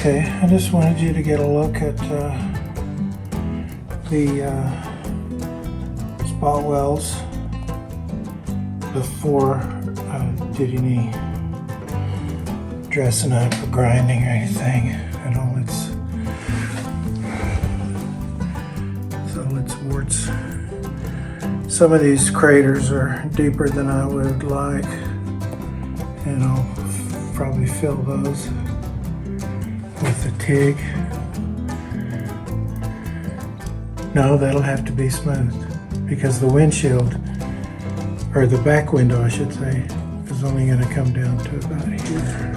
Okay, I just wanted you to get a look at the spot welds before I did any dressing up or grinding or anything. And all its warts. Some of these craters are deeper than I would like, and I'll probably fill those with a TIG. No, that'll have to be smooth because the windshield, or the back window I should say, is only going to come down to about here.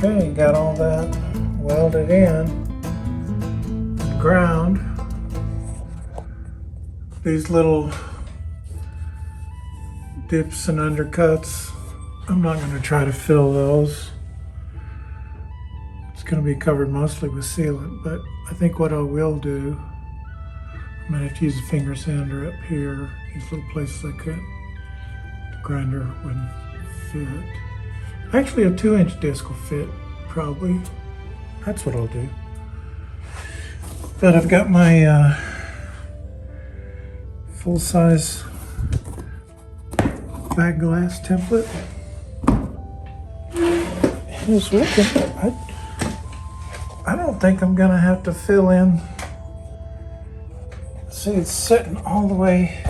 Okay, got all that welded in. Ground. These little dips and undercuts, I'm not going to try to fill those. It's going to be covered mostly with sealant, but I think what I will do, I'm going to have to use a finger sander up here, these little places I cut. The grinder wouldn't fit. Actually, a 2-inch disc will fit, probably. That's what I'll do. But I've got my full-size back glass template. It's working. I don't think I'm gonna have to fill in. See, it's sitting all the way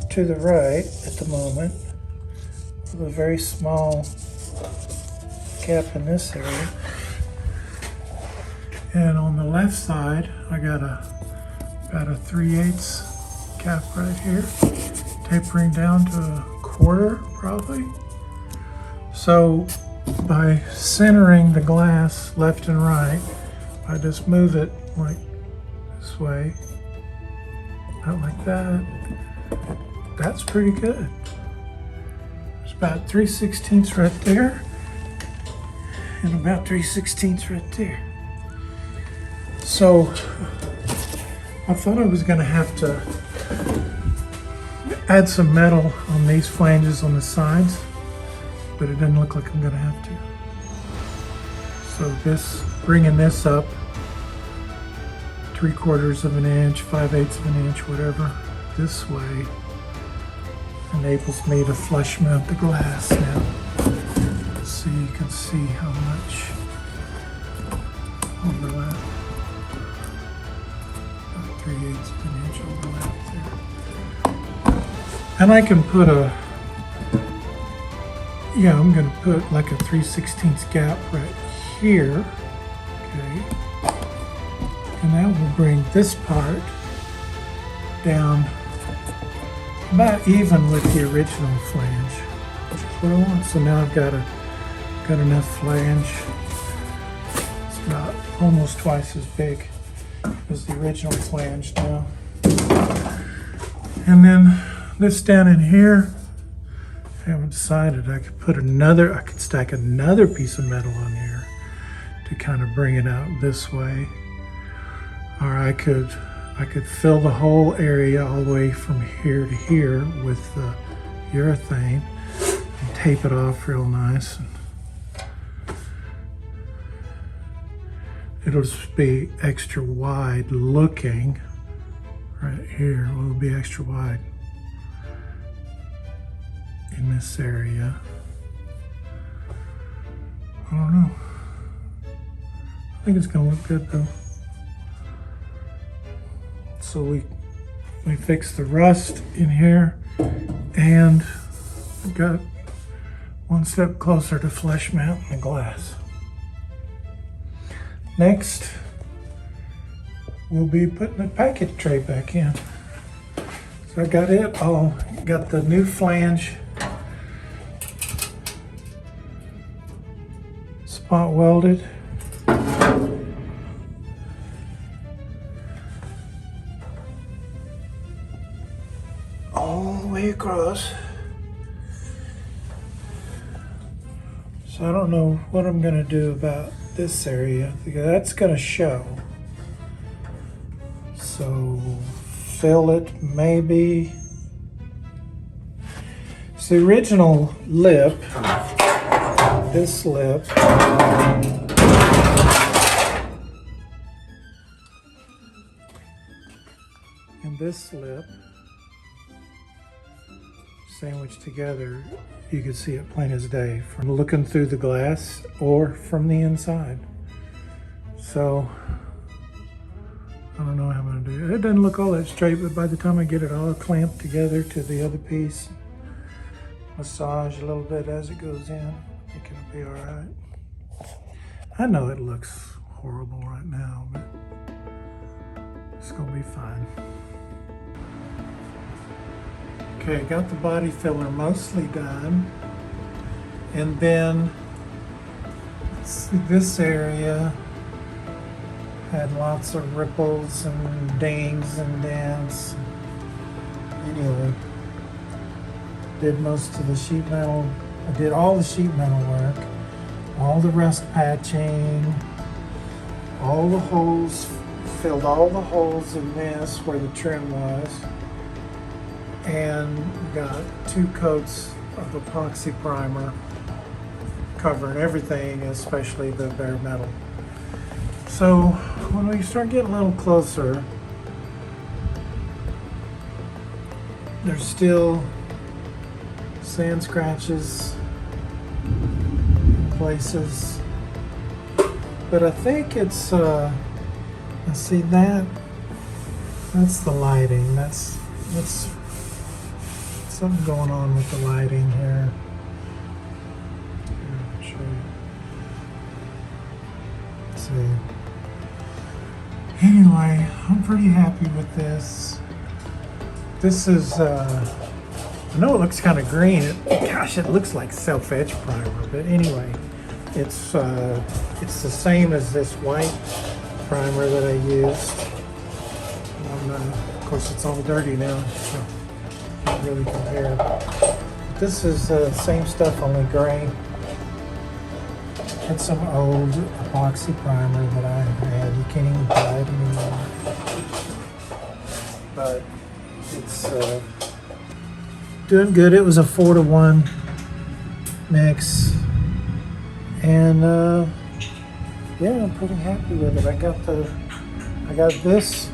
to the right at the moment, with a very small gap in this area. And on the left side, I got about a 3/8 gap right here, tapering down to a 1/4 probably. So by centering the glass left and right, I just move it like this way, not like that. That's pretty good. There's about 3/16 right there, and about 3/16 right there. So I thought I was going to have to add some metal on these flanges on the sides, but it doesn't look like I'm going to have to. So bringing this up 3/4 of an inch, 5/8 of an inch, whatever, this way enables me to flush mount the glass now. So you can see how much overlap. 3/8 of an inch overlap there. And I can put I'm going to put like a 3/16 gap right here. Okay. And that will bring this part down about even with the original flange, which is what I want. So now I've got enough flange. It's about almost twice as big as the original flange now. And then this down in here, I haven't decided. I could stack another piece of metal on here to kind of bring it out this way. Or I could fill the whole area all the way from here to here with the urethane and tape it off real nice. It'll just be extra wide looking right here. Well, it'll be extra wide in this area. I don't know. I think it's gonna look good though. So we fixed the rust in here, and we got one step closer to flush mounting the glass. Next, we'll be putting the package tray back in. So I got it all, got the new flange spot welded. across. So I don't know what I'm gonna do about this area because that's gonna show. So fill it maybe. It's the original lip, this lip. And this lip sandwiched together, you could see it plain as day from looking through the glass or from the inside. So I don't know how I'm gonna do it. It doesn't look all that straight, but by the time I get it all clamped together to the other piece, massage a little bit as it goes in, I think it'll be all right. I know it looks horrible right now, but it's gonna be fine. Okay, got the body filler mostly done. And then, let's see, this area had lots of ripples and dings and dents. Anyway, did most of the sheet metal. I did all the sheet metal work, all the rust patching, all the holes, filled all the holes in this where the trim was, and got 2 coats of epoxy primer covering everything, especially the bare metal. So when we start getting a little closer, there's still sand scratches in places, but I think it's let's see, that's the lighting. That's something going on with the lighting here. I'll show you. Let's see. Anyway, I'm pretty happy with this. This is I know it looks kind of green. Gosh, it looks like self-etch primer, but anyway, it's the same as this white primer that I used. Of course, it's all dirty now, so can't really compare. This is the same stuff, only gray. It's some old epoxy primer that I had. You can't even buy it anymore. But it's doing good. It was a 4-to-1 mix, and yeah, I'm pretty happy with it. I got this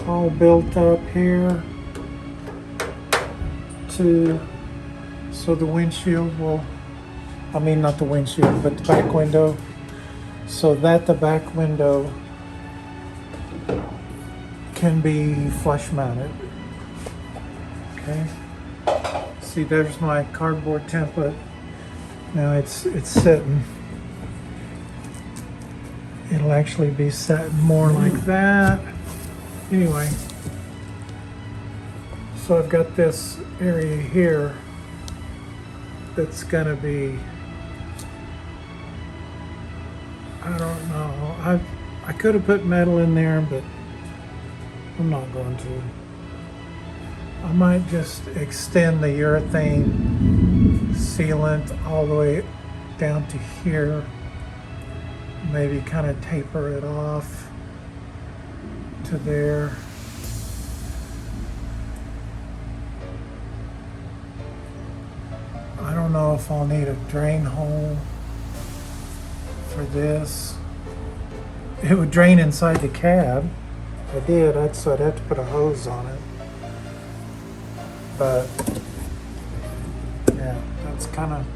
all built up here so the windshield will, I mean not the windshield, but the back window, so that the back window can be flush mounted. Okay. See, there's my cardboard template. Now it's sitting. It'll actually be set more like that. Anyway, so I've got this area here that's gonna be, I don't know. I could have put metal in there, but I'm not going to. I might just extend the urethane sealant all the way down to here. Maybe kind of taper it off to there. I don't know if I'll need a drain hole for this. It would drain inside the cab. If I did, so I'd have to put a hose on it. But yeah, that's kind of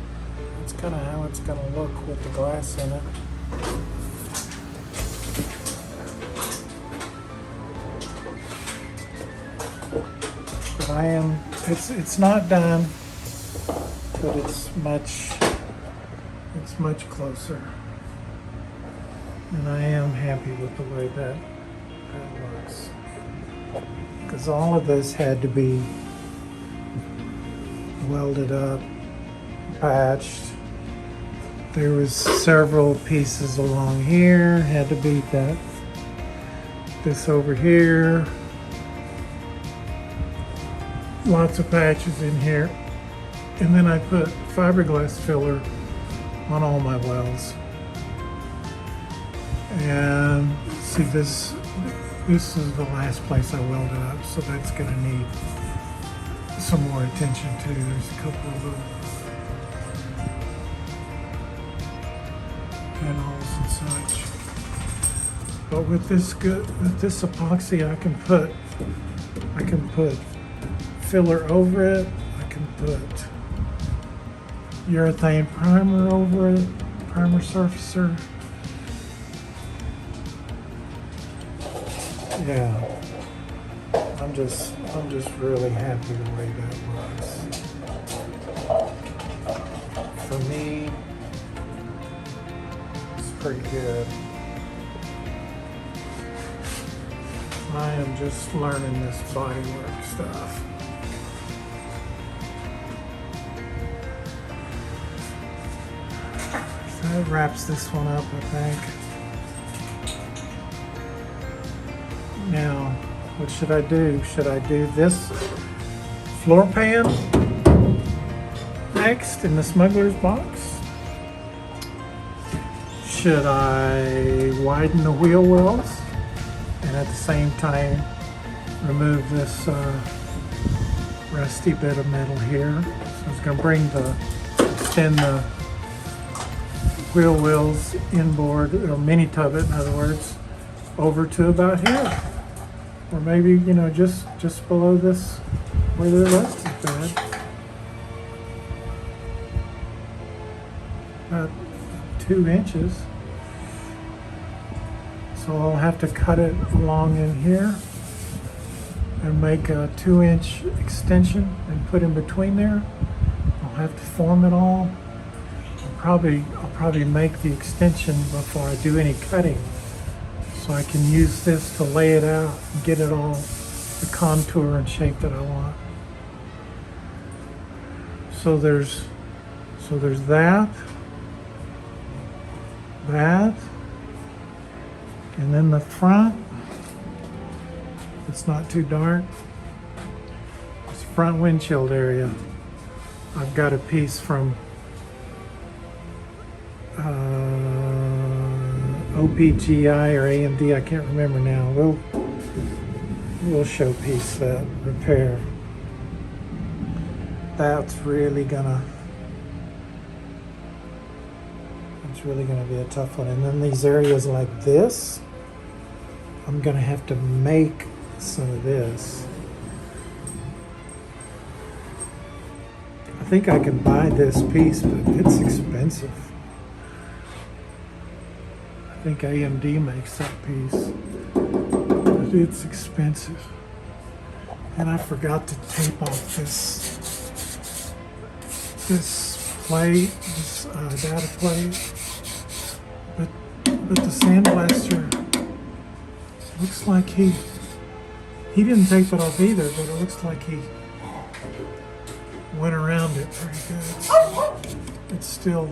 how it's gonna look with the glass in it. But it's not done, but it's much closer, and I am happy with the way that looks, because all of this had to be welded up, patched. There was several pieces along here, had to be this over here. Lots of patches in here. And then I put fiberglass filler on all my wells. And see, this is the last place I welded up, so that's gonna need some more attention too. There's a couple of little pinholes and such. But with this epoxy, I can put filler over it. I can put urethane primer over it, primer surfacer. Yeah, I'm just really happy the way that was. For me, it's pretty good. I am just learning this bodywork stuff. So that wraps this one up, I think. Now, what should I do? Should I do this floor pan next in the smuggler's box? Should I widen the wheel wells and at the same time remove this rusty bit of metal here? So it's going to extend the wheel wells inboard, or mini tub it in other words, over to about here. Or maybe, you know, just below this where the rust is bad. About 2 inches. So I'll have to cut it along in here and make a 2-inch extension and put in between there. I'll have to form it all. I'll probably make the extension before I do any cutting, so I can use this to lay it out and get it all the contour and shape that I want. So there's that, and then the front, it's not too dark. It's front windshield area. I've got a piece from OPGI or AMD, I can't remember now. We'll show piece that repair. That's really gonna be a tough one. And then these areas like this, I'm gonna have to make some of this. I think I can buy this piece, but it's expensive. I think AMD makes that piece, but it's expensive. And I forgot to tape off this plate, this data plate. But the sandblaster looks like he didn't tape it off either, but it looks like he went around it pretty good. So it's still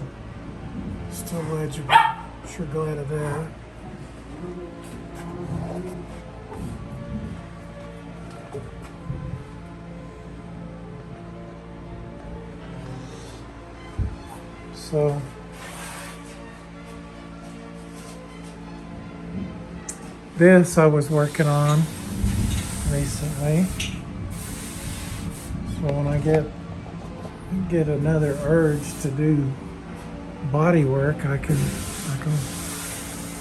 legible. Sure glad of that. So this I was working on recently. So when I get another urge to do body work, I can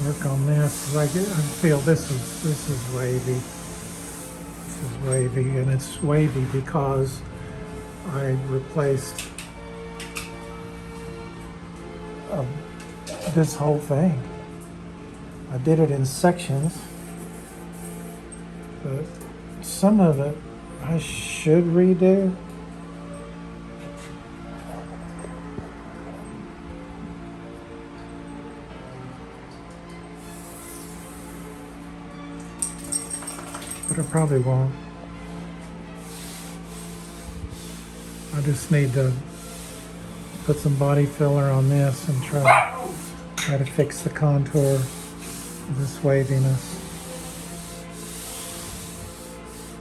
work on this. I feel this is wavy. This is wavy, and it's wavy because I replaced this whole thing. I did it in sections, but some of it I should redo. But I probably won't. I just need to put some body filler on this and try to fix the contour of this waviness.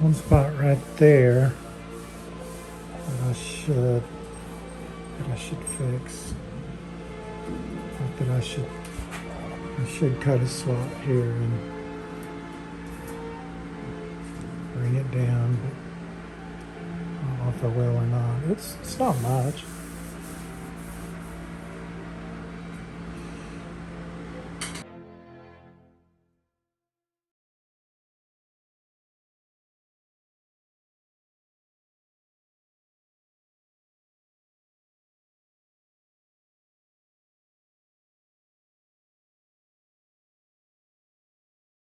One spot right there that I should should fix. Not that I should cut a slot here and bring it down, but I don't know if I will or not. It's not much.